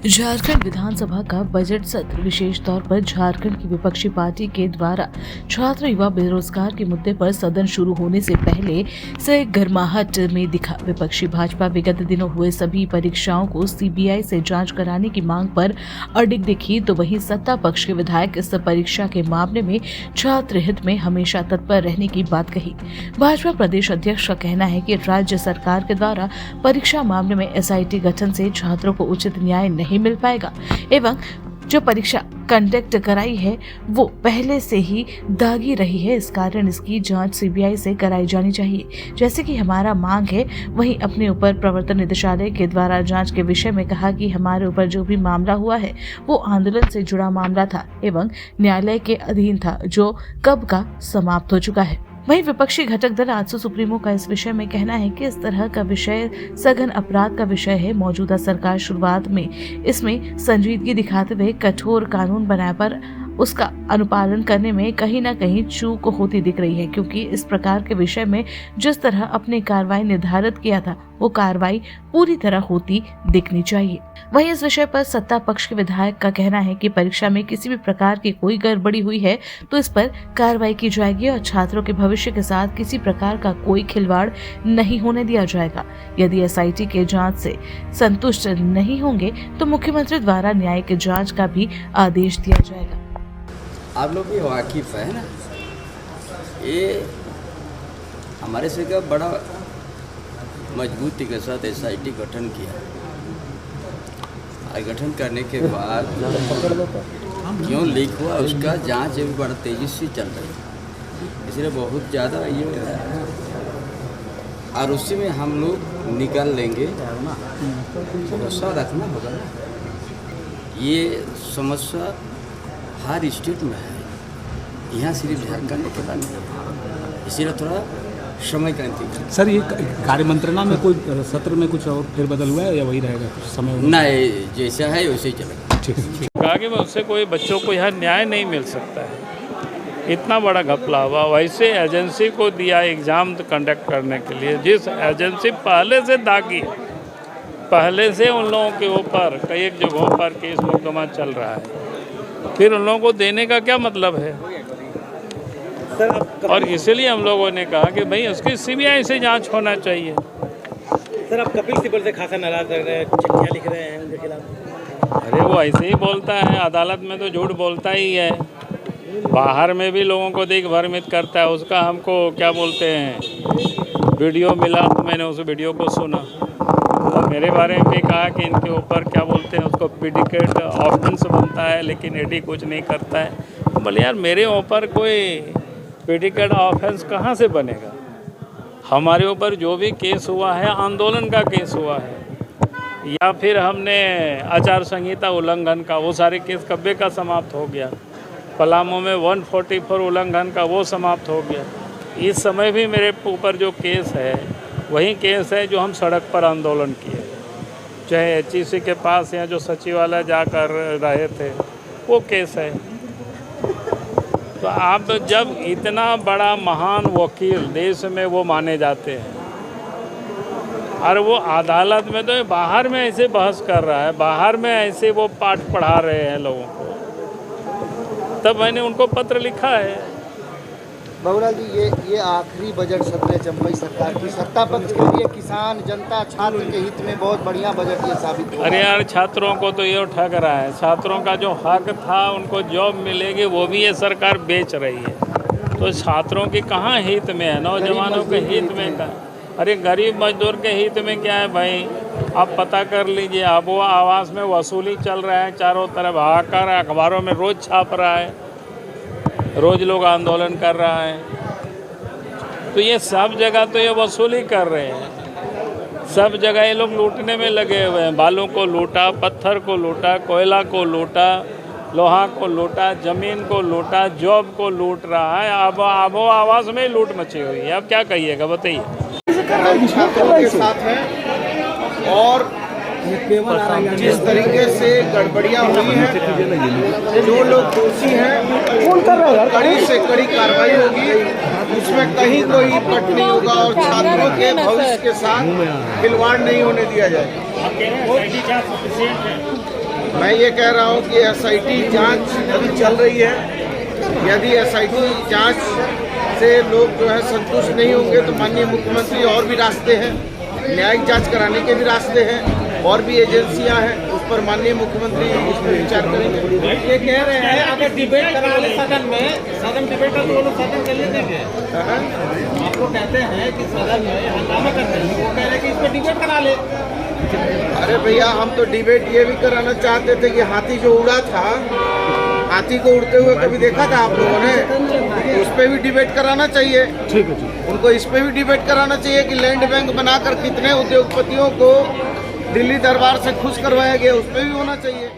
झारखंड विधानसभा का बजट सत्र विशेष तौर पर झारखंड की विपक्षी पार्टी के द्वारा छात्र युवा बेरोजगार के मुद्दे पर सदन शुरू होने से पहले से गर्माहट में दिखा। विपक्षी भाजपा विगत दिनों हुए सभी परीक्षाओं को सीबीआई से जांच कराने की मांग पर अडिग दिखी, तो वहीं सत्ता पक्ष के विधायक इस परीक्षा के मामले में छात्र हित में हमेशा तत्पर रहने की बात कही। भाजपा प्रदेश अध्यक्ष का कहना है कि राज्य सरकार के द्वारा परीक्षा मामले में एसआईटी गठन से छात्रों को उचित न्याय नहीं मिल पाएगा एवं जो परीक्षा कंडक्ट कराई है वो पहले से ही दागी रही है। इस कारण इसकी जांच सीबीआई से कराई जानी चाहिए, जैसे कि हमारा मांग है। वहीं अपने ऊपर प्रवर्तन निदेशालय के द्वारा जांच के विषय में कहा कि हमारे ऊपर जो भी मामला हुआ है वो आंदोलन से जुड़ा मामला था एवं न्यायालय के अधीन था, जो कब का समाप्त हो चुका है। वहीं विपक्षी घटक दल आजसू सुप्रीमो का इस विषय में कहना है कि इस तरह का विषय सघन अपराध का विषय है। मौजूदा सरकार शुरुआत में इसमें संजीदगी दिखाते हुए कठोर कानून बनाए पर उसका अनुपालन करने में कहीं न कहीं चूक होती दिख रही है, क्योंकि इस प्रकार के विषय में जिस तरह अपने कार्रवाई निर्धारित किया था वो कार्रवाई पूरी तरह होती दिखनी चाहिए। वहीं इस विषय पर सत्ता पक्ष के विधायक का कहना है कि परीक्षा में किसी भी प्रकार की कोई गड़बड़ी हुई है तो इस पर कार्रवाई की जाएगी और छात्रों के भविष्य के साथ किसी प्रकार का कोई खिलवाड़ नहीं होने दिया जाएगा। यदि एसआईटी के जांच से संतुष्ट नहीं होंगे तो मुख्यमंत्री द्वारा न्यायिक जांच का भी आदेश दिया जाएगा। आप लोग भी वाकिफ है ना, ये हमारे से का बड़ा मजबूती के साथ एसआईटी गठन किया और गठन करने के बाद क्यों लीक हुआ उसका जांच भी बड़ा तेज़ी से चल रही है, इसलिए बहुत ज़्यादा ये है और उसी में हम लोग निकाल लेंगे। भरोसा रखना होगा, ये समस्या हर स्टेट में है, यहाँ सिर्फ झारखंड के बाद नहीं, इसीलिए थोड़ा समय का इंतजार। सर, ये कार्य मंत्रणा में कोई सत्र में कुछ और फेरबदल हुआ है या वही रहेगा कुछ समय? नहीं, जैसा है वैसे ही चलेगा। ठीक है। कहा कि उससे कोई बच्चों को यहाँ न्याय नहीं मिल सकता है, इतना बड़ा घपला हुआ। वैसे एजेंसी को दिया एग्ज़ाम कंडक्ट करने के लिए, जिस एजेंसी पहले से दागी, पहले से उन लोगों के ऊपर कई एक जगहों पर केस मुकदमा चल रहा है, फिर उन लोगों को देने का क्या मतलब है? और इसलिए हम लोगों ने कहा कि भाई उसकी सीबीआई से जांच होना चाहिए। सर, आप कपिल सिब्बल से खासा नाराज लग रहे हैं, चिट्ठियाँ लिख रहे हैं उनके खिलाफ। अरे वो ऐसे ही बोलता है, अदालत में तो झूठ बोलता ही है, बाहर में भी लोगों को देख भ्रमित करता है। उसका हमको क्या बोलते हैं वीडियो मिला, तो मैंने उस वीडियो को सुना और मेरे बारे में भी कहा कि इनके ऊपर क्या बोलते हैं उसको प्रेडिकेट ऑफेंस बनता है, लेकिन एडी कुछ नहीं करता है। बोले यार, मेरे ऊपर कोई प्रेडिकेट ऑफेंस कहाँ से बनेगा? हमारे ऊपर जो भी केस हुआ है आंदोलन का केस हुआ है, या फिर हमने आचार संहिता उल्लंघन का, वो सारे केस कब्बे का समाप्त हो गया। पलामू में 144 उल्लंघन का वो समाप्त हो गया। इस समय भी मेरे ऊपर जो केस है वही केस है जो हम सड़क पर आंदोलन किए, चाहे एचईसी के पास या जो सचिवालय जाकर रहे थे वो केस है। तो आप जब इतना बड़ा महान वकील देश में वो माने जाते हैं और वो अदालत में तो बाहर में ऐसे बहस कर रहा है, बाहर में ऐसे वो पाठ पढ़ा रहे हैं लोगों को, तब मैंने उनको पत्र लिखा है। बाबूलाल जी, ये आखिरी बजट सत्र है चंपई सरकार की। सत्ता पक्ष के लिए किसान, जनता, छात्र के हित में बहुत बढ़िया बजट ये साबित हुआ। अरे यार, छात्रों को तो ये ठग रहा है, छात्रों का जो हक था उनको जॉब मिलेगी वो भी ये सरकार बेच रही है। तो छात्रों की कहाँ हित में है, नौजवानों के हित में का? अरे गरीब मजदूर के हित में क्या है भाई? आप पता कर लीजिए, अब वो आवास में वसूली चल रहा है, चारों तरफ हाहाकार, अखबारों में रोज़ छाप रहा है, रोज़ लोग आंदोलन कर रहा है। तो ये सब जगह तो ये वसूली कर रहे हैं, सब जगह ये लोग लूटने में लगे हुए हैं। बालू को लूटा, पत्थर को लूटा, कोयला को लूटा, लोहा को लूटा, ज़मीन को लूटा, जॉब को लूट रहा है। अब वो आवाज़ में ही लूट मची हुई है। अब क्या कहिएगा, बताइए। छात्रों के साथ है और जिस तरीके से गड़बड़ियाँ हुई हैं, जो लोग दोषी हैं कड़ी से कड़ी कार्रवाई होगी, उसमें कहीं कोई पट नहीं होगा और छात्रों के भविष्य के साथ खिलवाड़ नहीं होने दिया जाएगा। मैं ये कह रहा हूँ कि एसआईटी जांच अभी चल रही है। यदि एसआईटी जांच से लोग जो है संतुष्ट नहीं होंगे तो माननीय मुख्यमंत्री और भी रास्ते हैं, न्यायिक जांच कराने के भी रास्ते हैं, और भी एजेंसियां हैं, उस पर माननीय मुख्यमंत्री इस पर विचार करेंगे। ये कह रहे हैं अगर डिबेट करा ले सदन में, सदन डिबेट का तो वो लोग सदन कर लेते हैं। आप लोग कहते हैं कि सदन में हंगामा करते हैं, वो कह रहे हैं कि इस पर डिबेट करा ले। अरे भैया, हम तो डिबेट ये भी कराना चाहते थे कि हाथी जो उड़ा था, हाथी को उड़ते हुए कभी देखा था आप लोगों ने? उस पर भी डिबेट कराना चाहिए। ठीक है, उनको इस पे भी डिबेट कराना चाहिए कि लैंड बैंक बनाकर कितने उद्योगपतियों को दिल्ली दरबार से खुश करवाया गया, उस पर भी होना चाहिए।